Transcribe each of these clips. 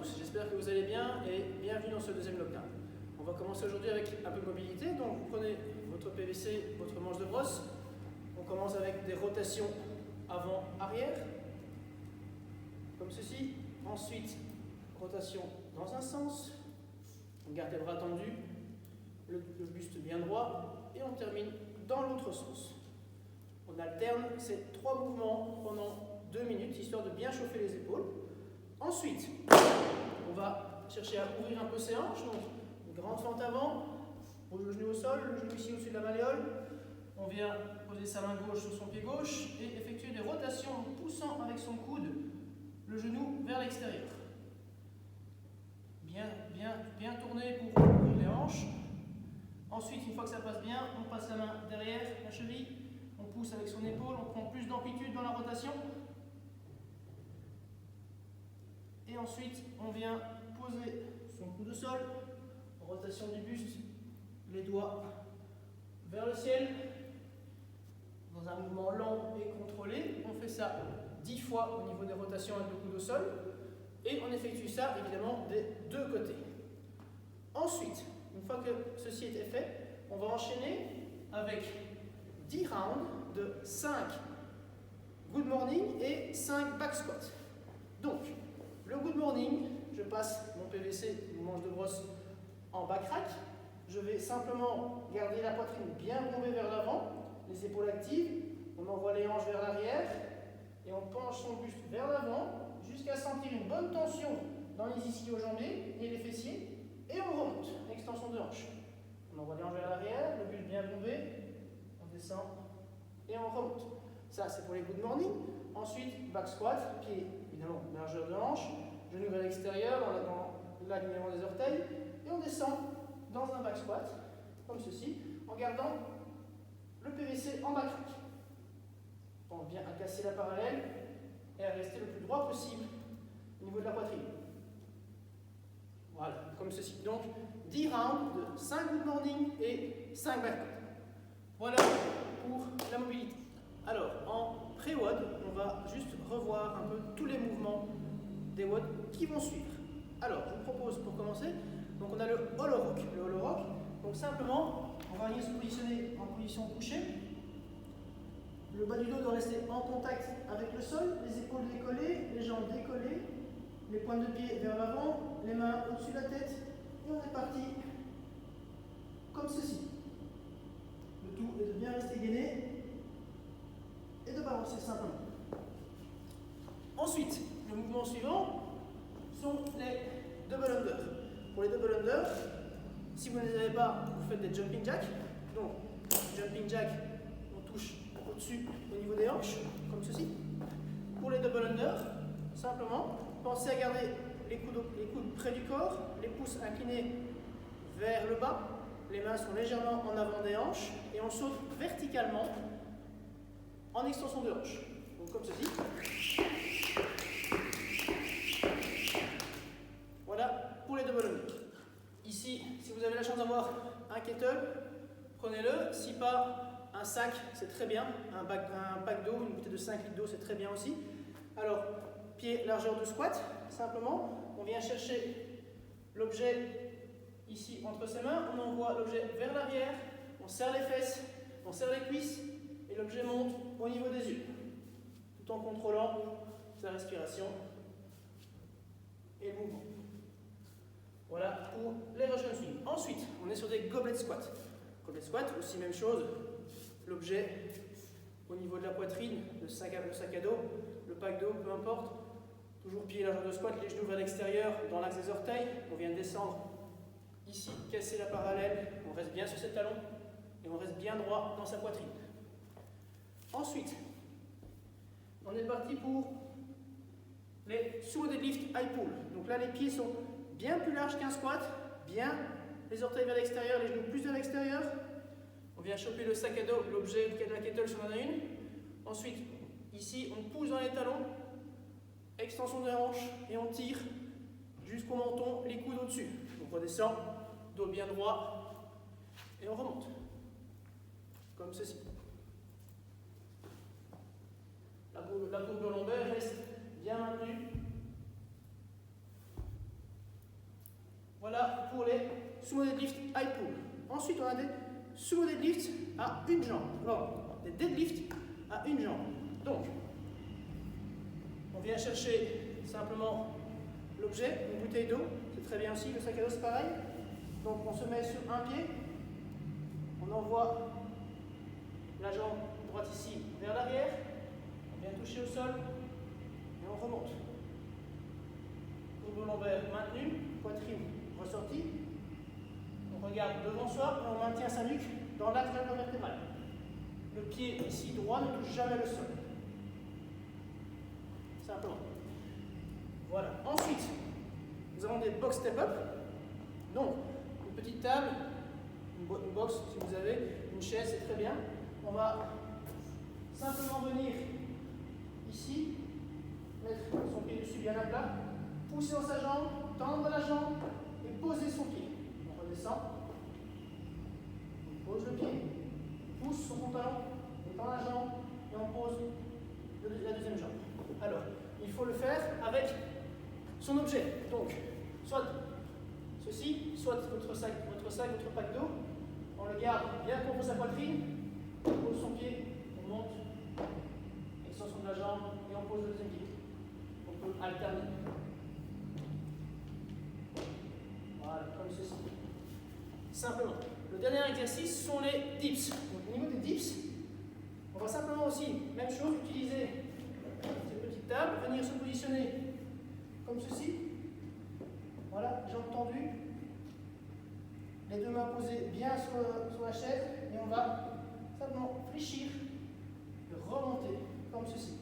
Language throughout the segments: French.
tous, j'espère que vous allez bien et bienvenue dans ce deuxième lockdown. On va commencer aujourd'hui avec un peu de mobilité, donc vous prenez votre PVC, votre manche de brosse, on commence avec des rotations avant-arrière, comme ceci, ensuite rotation dans un sens, on garde les bras tendus, le buste bien droit et on termine dans l'autre sens. On alterne ces 3 mouvements pendant 2 minutes, histoire de bien chauffer les épaules. Ensuite, on va chercher à ouvrir un peu ses hanches, donc une grande fente avant, pose le genou au sol, le genou ici au-dessus de la malléole. On vient poser sa main gauche sur son pied gauche et effectuer des rotations en poussant avec son coude le genou vers l'extérieur. Bien tourner pour ouvrir les hanches. Ensuite, une fois que ça passe bien, on passe la main derrière la cheville, on pousse avec son épaule, on prend plus d'amplitude dans la rotation. Et ensuite, on vient poser son coude au sol, rotation du buste, les doigts vers le ciel, dans un mouvement lent et contrôlé. On fait ça 10 fois au niveau des rotations avec le coude au sol, et on effectue ça évidemment des deux côtés. Ensuite, une fois que ceci est fait, on va enchaîner avec 10 rounds de 5 good morning et 5 back squats. Donc, le good morning, je passe mon PVC, mon manche de brosse, en back rack. Je vais simplement garder la poitrine bien bombée vers l'avant, les épaules actives. On envoie les hanches vers l'arrière et on penche son buste vers l'avant jusqu'à sentir une bonne tension dans les ischio-jambiers et les fessiers. Et on remonte, extension de hanche. On envoie les hanches vers l'arrière, le buste bien bombé, on descend et on remonte. Ça, c'est pour les good morning. Ensuite, back squat, pied évidemment, largeur de hanche, genou vers l'extérieur, dans l'alignement des orteils, et on descend dans un back squat, comme ceci, en gardant le PVC en back rack. On pense bien à casser la parallèle et à rester le plus droit possible au niveau de la poitrine. Voilà, comme ceci. Donc, 10 rounds de 5 good morning et 5 back squat. Voilà pour la mobilité. Alors, en pré-WOD, on va juste revoir un peu tous les mouvements des WOD qui vont suivre. Alors, je vous propose pour commencer, donc on a le hollow rock. Le hollow rock, donc simplement, on va venir se positionner en position couchée. Le bas du dos doit rester en contact avec le sol, les épaules décollées, les jambes décollées, les pointes de pied vers l'avant, les mains au-dessus de la tête, et on est parti comme ceci. Le tout est de bien rester gainé et de balancer simplement. Ensuite, le mouvement suivant sont les double under. Pour les double under, si vous ne les avez pas, vous faites des jumping jacks. Donc, jumping jack, on touche au-dessus au niveau des hanches, comme ceci. Pour les double under, simplement, pensez à garder les coudes près du corps, les pouces inclinés vers le bas, les mains sont légèrement en avant des hanches, et on saute verticalement en extension de hanche. Donc comme ceci. Voilà pour les double under. Ici, si vous avez la chance d'avoir un kettle, prenez-le. Si pas, un sac, c'est très bien. Un pack d'eau, une bouteille de 5 litres d'eau, c'est très bien aussi. Alors, pied largeur de squat, simplement. On vient chercher l'objet ici entre ses mains. On envoie l'objet vers l'arrière. On serre les fesses, on serre les cuisses. Et l'objet monte au niveau des yeux, tout en contrôlant sa respiration et le mouvement. Voilà pour les Russian swing. Ensuite, on est sur des goblet squats. Goblet squat, aussi même chose, l'objet au niveau de la poitrine, le sac à dos, le pack d'eau, peu importe. Toujours pied largeur de squat, les genoux vers l'extérieur, dans l'axe des orteils. On vient descendre ici, casser la parallèle. On reste bien sur ses talons et on reste bien droit dans sa poitrine. Ensuite, on est parti pour les sumo deadlift high pull. Donc là, les pieds sont bien plus larges qu'un squat, bien les orteils vers l'extérieur, les genoux plus vers l'extérieur. On vient choper le sac à dos, l'objet de la kettle si on en a une. Ensuite, ici, on pousse dans les talons, extension de hanche, et on tire jusqu'au menton, les coudes au-dessus. Donc on redescend, dos bien droit, et on remonte. Comme ceci. La courbe lombaire reste bien maintenue. Voilà pour les sumo deadlift high pull. Ensuite, on a des sumo deadlift à une jambe. Alors, des deadlifts à une jambe. Donc, on vient chercher simplement l'objet, une bouteille d'eau. C'est très bien aussi, le sac à dos c'est pareil. Donc, on se met sur un pied. On envoie la jambe droite ici vers l'arrière. On vient toucher au sol et on remonte. Courbe lombaire maintenue, poitrine ressortie. On regarde devant soi et on maintient sa nuque dans l'axe de la colonne vertébrale. Le pied ici droit ne touche jamais le sol. Simplement. Voilà. Ensuite, nous avons des box step-up. Donc, une petite table, une box si vous avez, une chaise, c'est très bien. On va simplement venir ici, mettre son pied dessus bien à plat, pousser dans sa jambe, tendre la jambe et poser son pied. On redescend, on pose le pied, on pousse son pantalon, on tend la jambe et on pose la deuxième jambe. Alors, il faut le faire avec son objet. Donc, soit ceci, soit votre sac, votre pack d'eau. On le garde bien contre sa poitrine, on pose son pied, on monte, extension de la jambe et on pose le deuxième pied. On peut alterner. Voilà, comme ceci. Simplement. Le dernier exercice sont les dips. Donc, au niveau des dips, on va simplement aussi, même chose, utiliser cette petite table, venir se positionner comme ceci. Voilà, jambes tendues. Les deux mains posées bien sur la chaise et on va simplement fléchir et remonter comme ceci.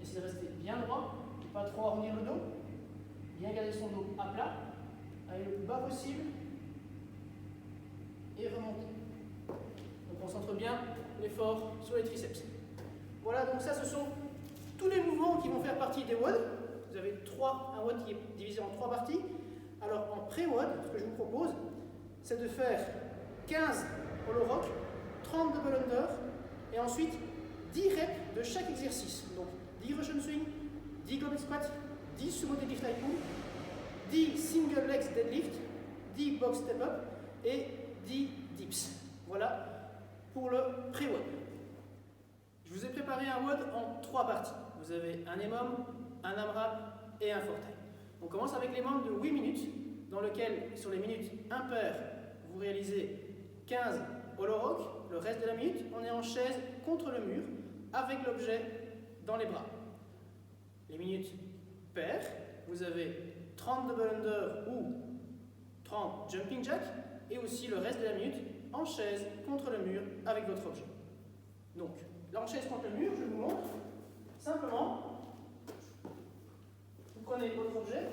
Essayez de rester bien droit, pas trop arrondir le dos, bien garder son dos à plat, aller le plus bas possible et remonter. On concentre bien l'effort sur les triceps. Voilà, donc ça ce sont tous les mouvements qui vont faire partie des WOD. Vous avez un WOD qui est divisé en 3 parties. Alors en pré-WOD, ce que je vous propose, c'est de faire 15 hollow rock, 30 double under, et ensuite 10 reps de chaque exercice. Donc 10 Russian swing, 10 goblet squat, 10 sumo deadlift high pull, 10 single legs deadlift, 10 box step up et 10 dips. Voilà pour le pré-WOD. Je vous ai préparé un WOD en 3 parties. Vous avez un EMOM, un AMRAP et un forte. On commence avec l'EMOM de 8 minutes, dans lequel, sur les minutes impaires, vous réalisez 15 hollow rock. Le reste de la minute, on est en chaise contre le mur, avec l'objet dans les bras. Les minutes paires, vous avez 30 double under ou 30 jumping jack, et aussi le reste de la minute en chaise contre le mur avec votre objet. Donc, là en chaise contre le mur, je vous montre. Simplement, vous prenez votre objet,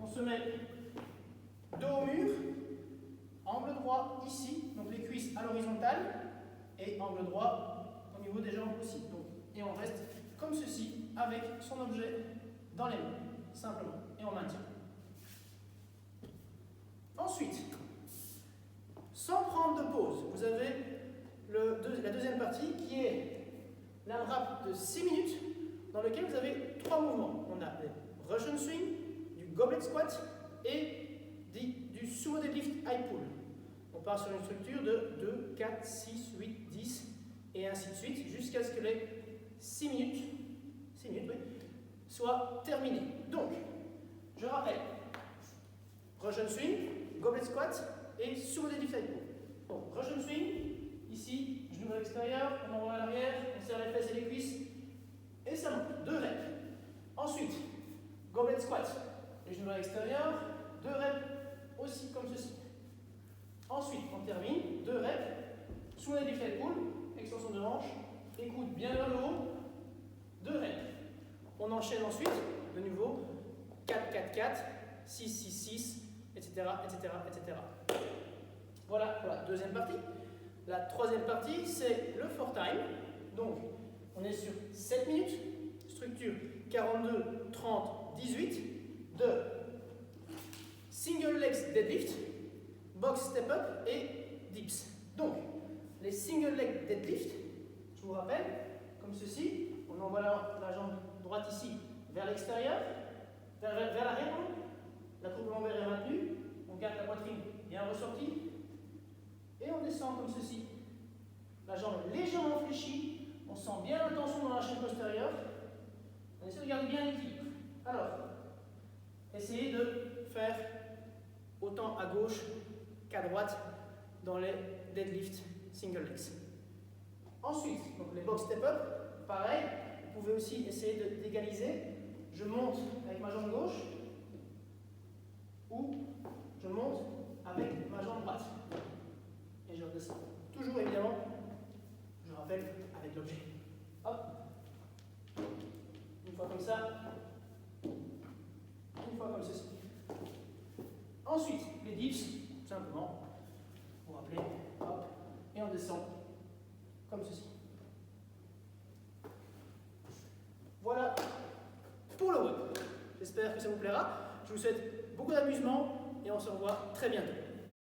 on se met dos au mur, angle droit ici, donc les cuisses à l'horizontale, et angle droit au niveau des jambes aussi. Donc, et on reste comme ceci, avec son objet dans les mains, simplement, et on maintient. Ensuite, sans prendre de pause, vous avez la deuxième partie qui est l'AMRAP de 6 minutes, dans lequel vous avez 3 mouvements. On a le Russian swing, du goblet squat et du sumo deadlift high pull. On part sur une structure de 2, 4, 6, 8, 10 et ainsi de suite, jusqu'à ce que les 6 minutes oui, soient terminées. Donc, je rappelle, Russian swing, goblet squat et sumo deadlift high pull. Donc, Russian swing, ici, genou à l'extérieur, on envoie à l'arrière, on serre les fesses et les cuisses, et ça monte, 2 reps. Ensuite, goblet squat, les genoux à l'extérieur, 2 reps aussi comme ceci. Ensuite, on termine, 2 reps, sumo deadlift high pull, extension de hanche, et coude bien vers le haut, 2 reps. On enchaîne ensuite, de nouveau, 4, 4, 4, 6, 6, 6, etc., etc., etc. Voilà pour la deuxième partie. La troisième partie, c'est le four time. Donc, on est sur 7 minutes, structure 42, 30, 18, de single legs deadlift, box step up et dips. Donc, les single leg deadlift, je vous rappelle, comme ceci, on envoie la jambe droite ici vers l'extérieur, vers l'arrière, la courbe lombaire est maintenue, garde la poitrine bien ressortie. Et on descend comme ceci. La jambe légèrement fléchie. On sent bien la tension dans la chaîne postérieure. On essaie de garder bien l'équilibre. Alors, essayez de faire autant à gauche qu'à droite dans les deadlift single legs. Ensuite, donc les box step up, pareil, vous pouvez aussi essayer d'égaliser. Je monte avec ma jambe gauche ou je monte avec ma jambe droite. Et je redescends. Toujours évidemment, je rappelle, avec l'objet. Hop. Une fois comme ça. Une fois comme ceci. Ensuite, les dips, simplement, vous rappelez, hop, et on descend comme ceci. Voilà pour le web. J'espère que ça vous plaira. Je vous souhaite beaucoup d'amusement et on se revoit très bientôt.